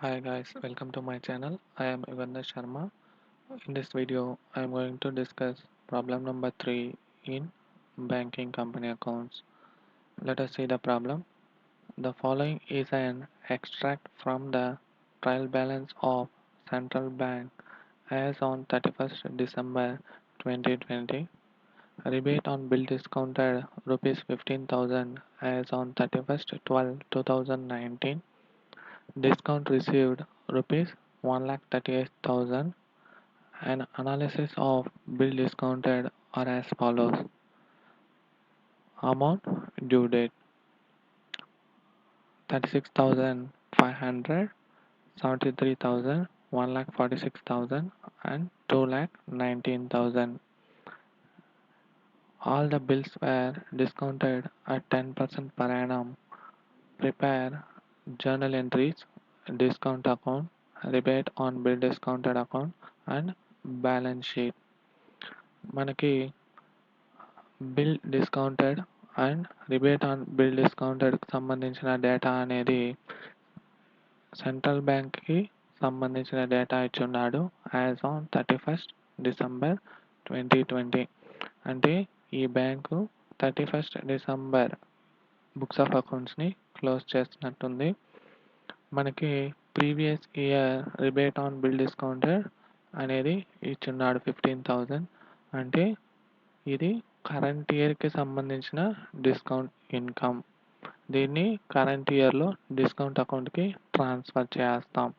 Hi guys, welcome to my channel. I am Ivanda Sharma. In this video, I am going to discuss problem number 3 in banking company accounts. Let us see the problem. The following is an extract from the trial balance of Central Bank as on 31st December 2020. Rebate on bill discounted rupees 15,000 as on 31st 12 2019. Discount received rupees 1,38,000. An analysis of bill discounted are as follows. Amount due date 36,500, 73,000, 1,46,000 and 2,19,000. All the bills were discounted at 10% per annum. Prepare journal entries, discount account, rebate on bill discounted account and balance sheet. మనకి bill discounted and rebate on bill discounted సంబంధించిన data అనేది central బ్యాంక్కి సంబంధించిన data ఇచ్చున్నాడు as on 31st December 2020. అంటే ఈ bank 31st December books of అకౌంట్స్ని close చేస్తున్నట్టుంది. మనకి previous year rebate on bill discounted అనేది ఇచ్చున్నాడు 15,000. అంటే ఇది కరెంట్ ఇయర్కి సంబంధించిన డిస్కౌంట్ ఇన్కమ్. దీన్ని కరెంట్ ఇయర్లో డిస్కౌంట్ అకౌంట్కి ట్రాన్స్ఫర్ చేస్తాం.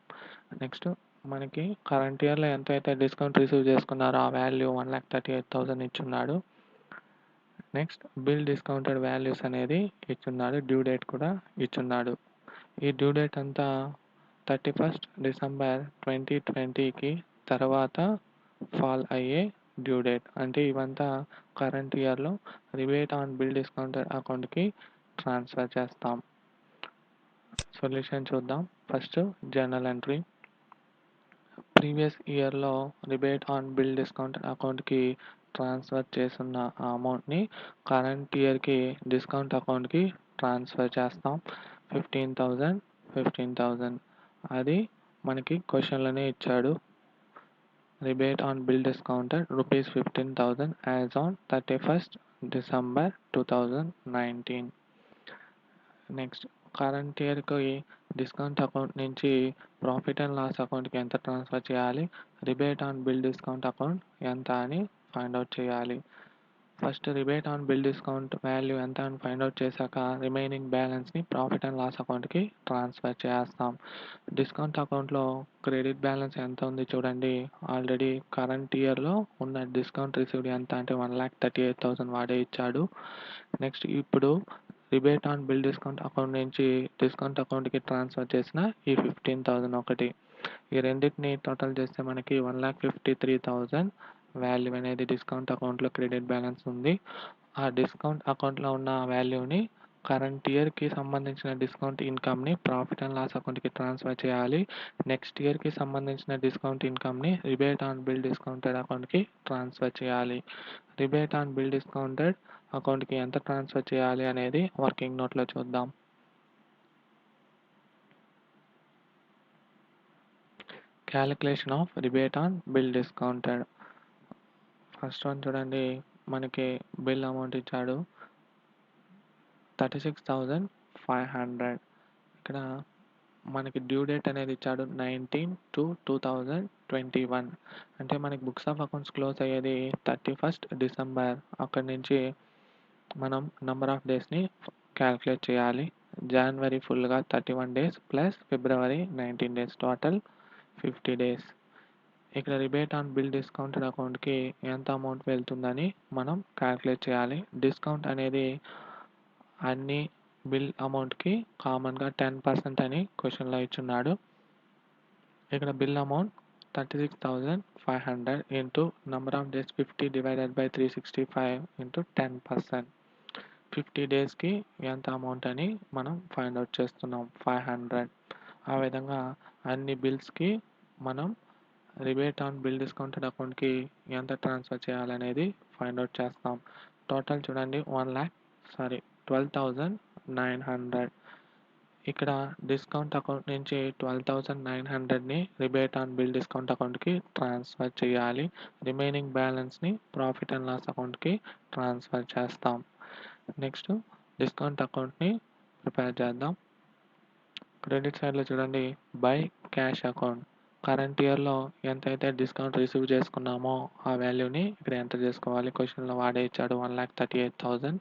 నెక్స్ట్ మనకి కరెంట్ ఇయర్లో ఎంతైతే డిస్కౌంట్ రిసీవ్ చేసుకున్నారో ఆ value 1,38,000 ఇచ్చున్నాడు. Next bill discounted values అనేది ఇచ్చున్నాడు. డ్యూ డేట్ కూడా ఇచ్చున్నాడు. ఈ డ్యూ డేట్ అంతా 31st డిసెంబర్ 2020కి తర్వాత ఫాల్ అయ్యే డ్యూ డేట్. అంటే ఇవంతా కరెంట్ ఇయర్లో రిబేట్ ఆన్ బిల్ డిస్కౌంటెడ్ అకౌంట్కి ట్రాన్స్ఫర్ చేస్తాం. సొల్యూషన్ చూద్దాం. First journal entry. ప్రీవియస్ ఇయర్లో రిబేట్ ఆన్ బిల్ డిస్కౌంటెడ్ అకౌంట్కి ట్రాన్స్ఫర్ చేస్తున్న ఆ అమౌంట్ని కరెంట్ ఇయర్కి డిస్కౌంట్ అకౌంట్కి ట్రాన్స్ఫర్ చేస్తాం. 15,000 అది మనకి క్వశ్చన్లోనే ఇచ్చాడు. rebate on bill discounted rupees 15,000 as on 31st December 2019. Next current ఇయర్కి డిస్కౌంట్ అకౌంట్ నుంచి ప్రాఫిట్ అండ్ లాస్ అకౌంట్కి ఎంత ట్రాన్స్ఫర్ చేయాలి, rebate on bill discount account ఎంత అని ఫైండ్ అవుట్ చేయాలి. First rebate on bill discount value ఎంత అని ఫైండ్ అవుట్ చేశాక రిమైనింగ్ బ్యాలెన్స్ని ప్రాఫిట్ అండ్ లాస్ అకౌంట్కి ట్రాన్స్ఫర్ చేస్తాం. డిస్కౌంట్ అకౌంట్లో క్రెడిట్ బ్యాలెన్స్ ఎంత ఉంది చూడండి. ఆల్రెడీ కరెంట్ ఇయర్లో ఉన్న డిస్కౌంట్ రిసీవ్డ్ ఎంత అంటే 1,38,000 వాడే ఇచ్చాడు. నెక్స్ట్ ఇప్పుడు rebate on bill discount account నుంచి డిస్కౌంట్ అకౌంట్కి ట్రాన్స్ఫర్ చేసిన ఈ 15,000 ఒకటి. ఈ రెండింటిని టోటల్ చేస్తే మనకి 1,53,000 వాల్యూ అనేది డిస్కౌంట్ అకౌంట్లో క్రెడిట్ బ్యాలెన్స్ ఉంది. ఆ డిస్కౌంట్ అకౌంట్లో ఉన్న వాల్యూని కరెంట్ ఇయర్కి సంబంధించిన డిస్కౌంట్ ఇన్కమ్ని ప్రాఫిట్ అండ్ లాస్ అకౌంట్కి ట్రాన్స్ఫర్ చేయాలి. నెక్స్ట్ ఇయర్కి సంబంధించిన డిస్కౌంట్ ఇన్కమ్ని రిబేట్ ఆన్ బిల్ డిస్కౌంటెడ్ అకౌంట్కి ట్రాన్స్ఫర్ చేయాలి. రిబేట్ ఆన్ బిల్ డిస్కౌంటెడ్ అకౌంట్కి ఎంత ట్రాన్స్ఫర్ చేయాలి అనేది వర్కింగ్ నోట్లో చూద్దాం. Calculation of rebate on bill discounted. First one చూడండి, మనకి బిల్ అమౌంట్ ఇచ్చాడు 36,500. ఇక్కడ మనకి డ్యూ డేట్ అనేది ఇచ్చాడు 19/2/2021. అంటే మనకి బుక్స్ ఆఫ్ అకౌంట్స్ క్లోజ్ అయ్యేది 31st డిసెంబర్. అక్కడి నుంచి మనం నెంబర్ ఆఫ్ డేస్ని క్యాలిక్యులేట్ చేయాలి. జనవరి ఫుల్గా 31 డేస్ ప్లస్ ఫిబ్రవరి 19 డేస్, టోటల్ 50 డేస్. ఇక్కడ రిబేట్ ఆన్ బిల్ డిస్కౌంటెడ్ అకౌంట్కి ఎంత అమౌంట్ వెళ్తుందని మనం క్యాలిక్యులేట్ చేయాలి. డిస్కౌంట్ అనేది అన్ని బిల్ అమౌంట్కి కామన్గా 10% అని క్వశ్చన్లో ఇచ్చున్నాడు. ఇక్కడ bill amount 36,500 into number of days 50 divided by 365 into 10%. 50 డేస్కి ఎంత అమౌంట్ అని మనం ఫైండ్ అవుట్ చేస్తున్నాం, 500. ఆ విధంగా అన్ని బిల్స్కి మనం రిబేట్ ఆన్ బిల్ డిస్కౌంటెడ్ అకౌంట్కి ఎంత ట్రాన్స్ఫర్ చేయాలనేది ఫైండ్ అవుట్ చేస్తాం. టోటల్ చూడండి 12,900. ఇక్కడ డిస్కౌంట్ అకౌంట్ నుంచి 12,900ని రిబేట్ ఆన్ బిల్ డిస్కౌంట్ అకౌంట్కి ట్రాన్స్ఫర్ చేయాలి. రిమైనింగ్ బ్యాలెన్స్ని ప్రాఫిట్ అండ్ లాస్ అకౌంట్కి ట్రాన్స్ఫర్ చేస్తాం. నెక్స్ట్ డిస్కౌంట్ అకౌంట్ని ప్రిపేర్ చేద్దాం. క్రెడిట్ సైడ్లో చూడండి, బై క్యాష్ అకౌంట్. కరెంట్ ఇయర్లో ఎంతైతే డిస్కౌంట్ రిసీవ్ చేసుకున్నామో ఆ వాల్యూని ఇక్కడ ఎంటర్ చేసుకోవాలి. క్వశ్చన్లో వాడే ఇచ్చాడు 1,38,000.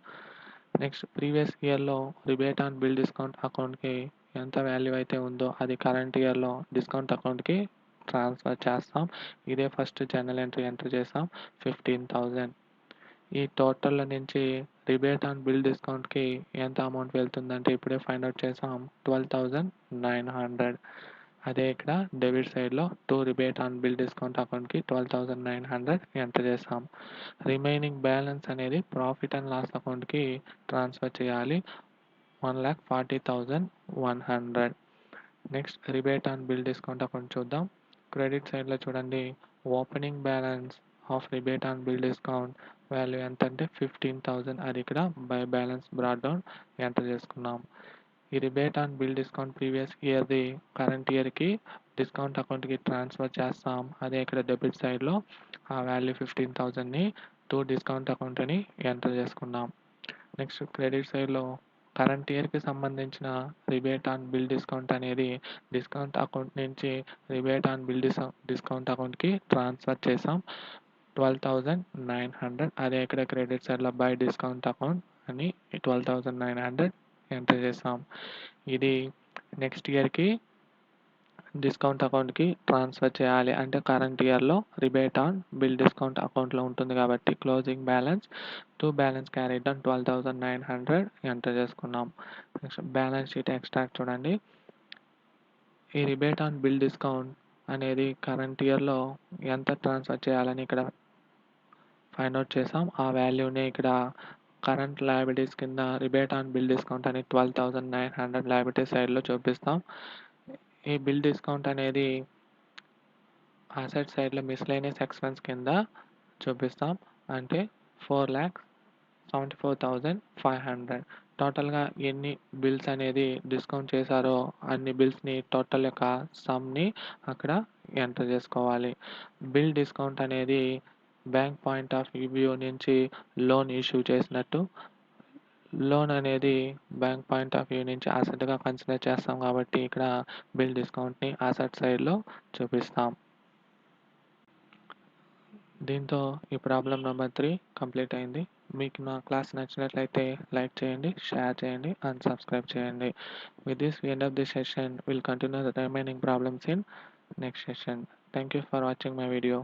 నెక్స్ట్ ప్రీవియస్ ఇయర్లో రిబేట్ ఆన్ బిల్ డిస్కౌంట్ అకౌంట్కి ఎంత వాల్యూ అయితే ఉందో అది కరెంట్ ఇయర్లో డిస్కౌంట్ అకౌంట్కి ట్రాన్స్ఫర్ చేస్తాం. ఇదే ఫస్ట్ జర్నల్ ఎంట్రీ ఎంటర్ చేస్తాం 15,000. ఈ టోటల్ నుంచి రిబేట్ ఆన్ బిల్ డిస్కౌంట్కి ఎంత అమౌంట్ వెళ్తుందంటే ఇప్పుడే ఫైండ్ అవుట్ చేసాం 12,900. అదే ఇక్కడ డెబిట్ సైడ్లో to rebate on bill discount అకౌంట్కి 12,900 ఎంటర్ చేసాం. రిమైనింగ్ బ్యాలెన్స్ అనేది ప్రాఫిట్ అండ్ లాస్ అకౌంట్కి ట్రాన్స్ఫర్ చేయాలి 1,40,100. Next rebate on bill discount account చూద్దాం. క్రెడిట్ సైడ్లో చూడండి, opening balance of rebate on bill discount value ఎంత అంటే 15,000. అది ఇక్కడ by balance brought down enter చేసుకున్నాం. ఈ rebate on bill discount previous ఇయర్ది కరెంట్ ఇయర్కి డిస్కౌంట్ అకౌంట్కి ట్రాన్స్ఫర్ చేస్తాం. అదే ఇక్కడ డెబిట్ సైడ్లో ఆ వాల్యూ 15,000ని టు డిస్కౌంట్ అకౌంట్ అని ఎంటర్ చేసుకున్నాం. నెక్స్ట్ క్రెడిట్ సైడ్లో కరెంట్ ఇయర్కి సంబంధించిన రిబేట్ ఆన్ బిల్ డిస్కౌంట్ అనేది డిస్కౌంట్ అకౌంట్ నుంచి రిబేట్ ఆన్ బిల్ డిస్కౌంట్ అకౌంట్కి ట్రాన్స్ఫర్ చేసాం 12,900. అదే ఇక్కడ క్రెడిట్ సైడ్లో బై డిస్కౌంట్ అకౌంట్ అని 12,900 ఎంటర్ చేసాం. ఇది నెక్స్ట్ ఇయర్కి డిస్కౌంట్ అకౌంట్కి ట్రాన్స్ఫర్ చేయాలి. అంటే కరెంట్ ఇయర్లో రిబేట్ ఆన్ బిల్ డిస్కౌంట్ అకౌంట్లో ఉంటుంది కాబట్టి closing balance to balance carried on 12,900 enter చేసుకున్నాం. నెక్స్ట్ బ్యాలెన్స్ షీట్ ఎక్స్ట్రాక్ట్ చూడండి. ఈ రిబేట్ ఆన్ బిల్ డిస్కౌంట్ అనేది కరెంట్ ఇయర్లో ఎంత ట్రాన్స్ఫర్ చేయాలని ఇక్కడ ఫైండ్ అవుట్ చేసాం. ఆ వాల్యూని ఇక్కడ కరెంట్ లయబిలిటీస్ కింద రిబేట్ ఆన్ బిల్ డిస్కౌంట్ అని 12,900 లయబిలిటీ సైడ్లో చూపిస్తాం. ఈ బిల్ డిస్కౌంట్ అనేది అసెట్ సైడ్లో మిస్లేనియస్ ఎక్స్పెన్స్ కింద చూపిస్తాం. అంటే 4,74,500. టోటల్గా ఎన్ని బిల్స్ అనేది డిస్కౌంట్ చేశారో అన్ని బిల్స్ని టోటల్ యొక్క సమ్ని అక్కడ ఎంటర్ చేసుకోవాలి. బిల్ డిస్కౌంట్ అనేది బ్యాంక్ పాయింట్ ఆఫ్ వ్యూ నుంచి లోన్ ఇష్యూ చేసినట్టు. లోన్ అనేది బ్యాంక్ పాయింట్ ఆఫ్ వ్యూ నుంచి అసెట్గా కన్సిడర్ చేస్తాం కాబట్టి ఇక్కడ బిల్ డిస్కౌంట్ని అసెట్ సైడ్లో చూపిస్తాం. దీంతో ఈ ప్రాబ్లం నెంబర్ 3 కంప్లీట్ అయింది. మీకు నా క్లాస్ నచ్చినట్లయితే లైక్ చేయండి, షేర్ చేయండి అండ్ సబ్స్క్రైబ్ చేయండి. With this we end up this session. We'll continue the remaining problems in next session. Thank you for watching my video.